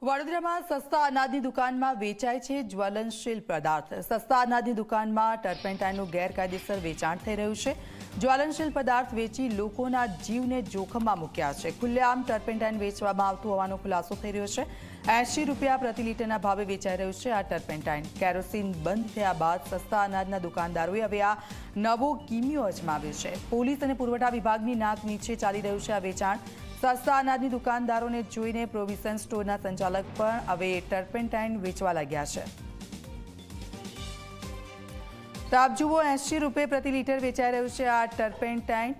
વડોદરામાં સસ્તા અનાજની દુકાનમાં વેચાય છે જ્વલનશીલ પદાર્થ। સસ્તા અનાજની દુકાનમાં ટર્પેન્ટાઇનનું ગેરકાયદેસર વેચાણ થઈ રહ્યું છે। જ્વલનશીલ પદાર્થ વેચી લોકોના જીવને જોખમમાં મૂક્યા છે। ખુલ્લેઆમ ટર્પેન્ટાઇન વેચવામાં આવતું હોવાનો ખુલાસો થઈ રહ્યો છે। 80 રૂપિયા પ્રતિ લીટરના ભાવે વેચાઈ રહ્યું છે આ ટર્પેન્ટાઇન। કેરોસીન બંધ થયા બાદ સસ્તા અનાજના દુકાનદારોએ હવે આ નવો કિમિયો અજમાવ્યો છે। પોલીસ અને પુરવઠા વિભાગની નાક નીચે ચાલી રહ્યું છે આ વેચાણ। સસ્તા અનાજની દુકાનદારોને જોઈને પ્રોવિઝન સ્ટોરના સંચાલક પણ હવે ટર્પેન્ટાઇન વેચવા લાગ્યા છે। તો આપ જુઓ 80 રૂપિયા પ્રતિ લીટર વેચાઈ રહ્યું છે આ ટર્પેન્ટાઇન।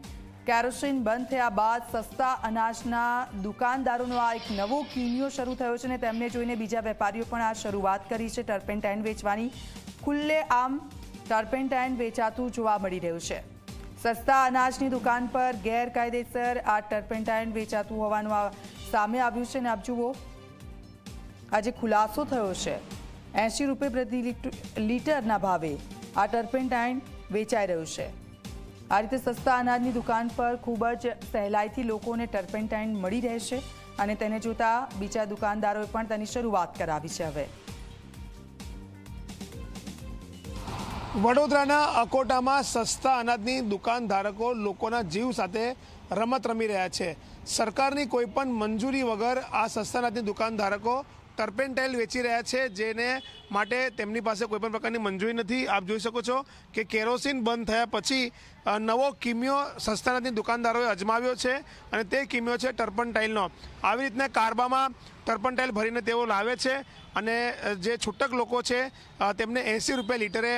કેરોસીન બંધ થયા બાદ સસ્તા અનાજના દુકાનદારોનો આ એક નવો કિમિયો શરૂ થયો છે અને તેમને જોઈને બીજા વેપારીઓ પણ આ શરૂઆત કરી છે ટર્પેન્ટાઇન વેચવાની। ખુલ્લેઆમ ટર્પેન્ટાઇન વેચાતું જોવા મળી રહ્યું છે। સસ્તા અનાજની દુકાન પર ગેરકાયદેસર આ ટર્પેન્ટાઇન વેચાતું હોવાનું સામે આવ્યું છે અને આપ જુઓ આજે ખુલાસો થયો છે। 80 રૂપિયા પ્રતિ લીટરના ભાવે આ ટર્પેન્ટાઇન વેચાઈ રહ્યું છે। આ રીતે સસ્તા અનાજની દુકાન પર ખૂબ જ સહેલાઈથી લોકોને ટર્પેન્ટાઇન મળી રહેશે અને તેને જોતા બીજા દુકાનદારોએ પણ તેની શરૂઆત કરાવી છે। હવે વડોદરાના અકોટામાં સસ્તા અનાજની દુકાનધારકો લોકોના જીવ સાથે રમત રમી રહ્યા છે। સરકારની કોઈ પણ મંજૂરી વગર આ સસ્તા અનાજની દુકાનધારકો ટર્પેન્ટાઇન વેચી રહ્યા છે, જેને માટે તેમની પાસે કોઈ પણ પ્રકારની મંજૂરી નથી। આપ જોઈ શકો છો કે કેરોસીન બંધ થયા પછી નવો કિમિયો સસ્તા અનાજની દુકાનદારોએ અજમાવ્યો છે અને તે કિમિયો છે ટર્પેન્ટાઇનનો। આવી રીતના કારબામાં ટર્પેન્ટાઇન ભરીને તેઓ લાવે છે અને જે છૂટક લોકો છે તેમને 80 રૂપિયા લીટરે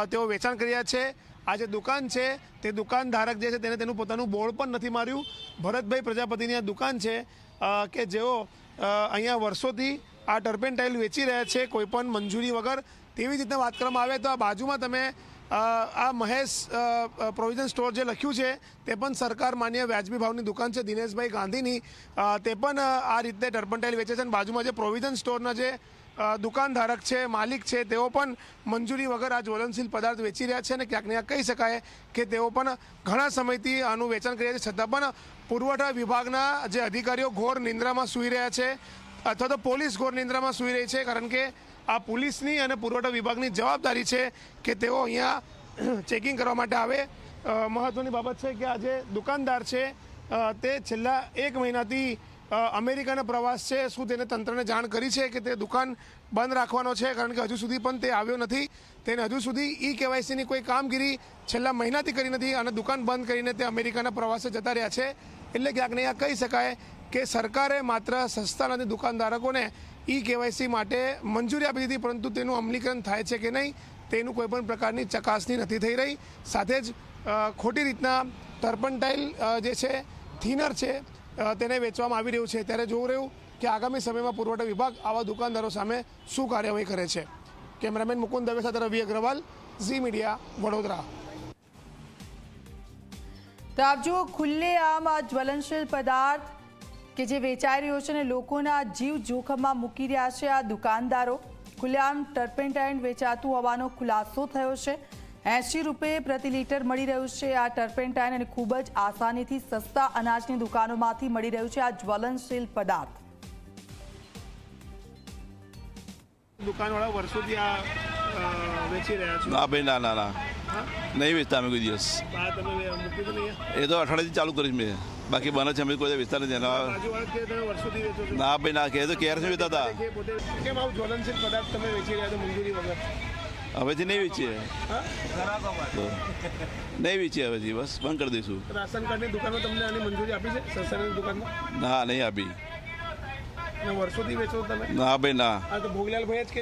તેઓ વેચાણ કરી રહ્યા છે। આ જે દુકાન છે તે દુકાનધારક જે છે તેને તેનું પોતાનું બોર્ડ પણ નથી માર્યું। ભરતભાઈ પ્રજાપતિની આ દુકાન છે કે જેઓ અહીંયા વર્ષોથી આ ટર્પેન્ટાઇન વેચી રહ્યા છે કોઈ પણ મંજૂરી વગર। તેવી જ રીતના વાત કરવામાં આવે તો આ બાજુમાં તમે આ મહેશ પ્રોવિઝન સ્ટોર જે લખ્યું છે તે પણ સરકાર માન્ય વ્યાજબી ભાવની દુકાન છે દિનેશભાઈ ગાંધીની। તે પણ આ રીતે ટર્પેન્ટાઇન વેચે છે અને બાજુમાં જે પ્રોવિઝન સ્ટોરના જે દુકાનધારક છે માલિક છે તેઓ પણ મંજૂરી વગર આ જ્વલનશીલ પદાર્થ વેચી રહ્યા છે અને ક્યાંક ને ક્યાંક કહી શકાય કે તેઓ પણ ઘણા સમયથી આનું વેચાણ કરી રહ્યા છે, છતાં પણ પુરવઠા વિભાગના જે અધિકારીઓ ઘોર નિંદ્રામાં સૂઈ રહ્યા છે અથવા તો પોલીસ ઘોર નિંદ્રામાં સૂઈ રહી છે, કારણ કે આ પોલીસની અને પુરવઠા વિભાગની જવાબદારી છે કે તેઓ અહીંયા ચેકિંગ કરવા માટે આવે। મહત્વની બાબત છે કે આ જે દુકાનદાર છે તે છેલ્લા 1 મહિનાથી અમેરિકાના પ્રવાસ છે। શું તેને તંત્રને જાણ કરી છે કે તે દુકાન બંધ રાખવાનો છે? કારણ કે હજુ સુધી પણ તે આવ્યો નથી। તેને હજુ સુધી KYCની કોઈ કામગીરી છેલ્લા મહિનાથી કરી નથી અને દુકાન બંધ કરીને તે અમેરિકાના પ્રવાસે જતા રહ્યા છે। એટલે ક્યાંક ને ક્યાંક કહી શકાય કે સરકારે માત્ર સસ્તા અનાજની દુકાનધારકોને KYC માટે મંજૂરી આપી દીધી, પરંતુ તેનું અમલીકરણ થાય છે કે નહીં તેનું કોઈ પણ પ્રકારની ચકાસણી નથી થઈ રહી। સાથે જ ખોટી રીતના ટર્પેન્ટાઇન જે છે થિનર છે તેને વેચવામાં આવી રહ્યું છે। ત્યારે જોવું રહ્યું કે આગામી સમયમાં પુરવઠા વિભાગ આવા દુકાનદારો સામે શું કાર્યવાહી કરે છે। કેમેરામેન મુકુંદ દવે સાથે રવિ અગ્રવાલ, ઝી મીડિયા, વડોદરા। તો આપ જુઓ ખુલ્લેઆમ આ જ્વલનશીલ પદાર્થ કે જે વેચાઈ રહ્યો છે અને લોકોના જીવ જોખમમાં મૂકી રહ્યા છે આ દુકાનદારો। ખુલ્લેઆમ ટર્પેન્ટાઇન વેચાતું હોવાનો ખુલાસો થયો છે। 80 રૂપિયા પ્રતિ લીટર મળી રહ્યું છે આ ટર્પેન્ટાઇન અને ખૂબ જ આસાનીથી સસ્તા અનાજની દુકાનોમાંથી મળી રહ્યું છે આ જ્વલનશીલ પદાર્થ। દુકાનવાળા વર્ષોથી આ વેચી રહ્યા છે? ના ભાઈ, ના ના ના નહીં વેચતા અમે કોઈ દિવસ। એ તો અઠવાડિયાથી ચાલુ કરીશ મેં, બાકી બને છે અમે કોઈ વેચતા નથી। ના ભાઈ ના, કે તો કેર વેચતા હતા, કેમ આવું જ્વલનશીલ પદાર્થ તમે વેચી રહ્યા છો મંજૂરી વગર? હવેથી નહીં વેચીએ, નહીં વેચીએ હવેથી, બસ બંધ કરી દઈશું। રાશન કાર્ડની દુકાનમાં તમને આની મંજૂરી આપી છે સરકારની દુકાનમાં? ના, નહીં આપી। વર્ષોથી વેચો તમે? ના ભાઈ ના। હા, તો ભોગલાલ ભાઈ જ કે